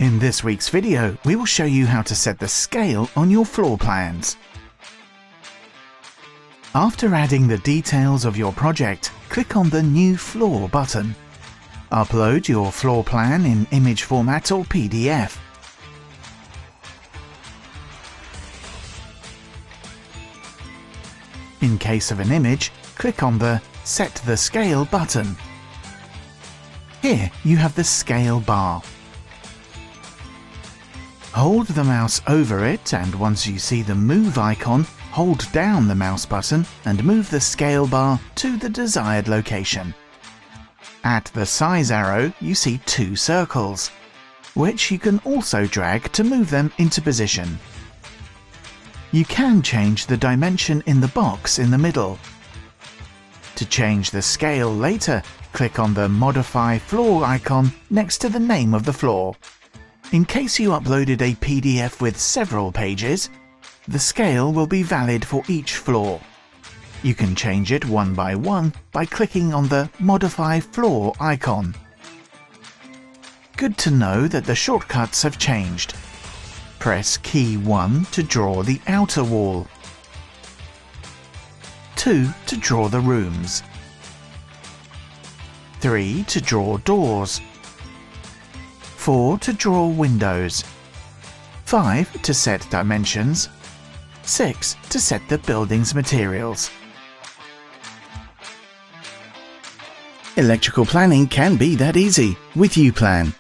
In this week's video, we will show you how to set the scale on your floor plans. After adding the details of your project, click on the New Floor button. Upload your floor plan in image format or PDF. In case of an image, click on the Set the Scale button. Here you have the scale bar. Hold the mouse over it, and once you see the move icon, hold down the mouse button and move the scale bar to the desired location. At the size arrow, you see two circles, which you can also drag to move them into position. You can change the dimension in the box in the middle. To change the scale later, click on the Modify Floor icon next to the name of the floor. In case you uploaded a PDF with several pages, the scale will be valid for each floor. You can change it one by clicking on the Modify Floor icon. Good to know that the shortcuts have changed. Press key 1 to draw the outer wall, 2 to draw the rooms, 3 to draw doors, 4 to draw windows, 5 to set dimensions, 6 to set the building's materials. Electrical planning can be that easy with uPlan.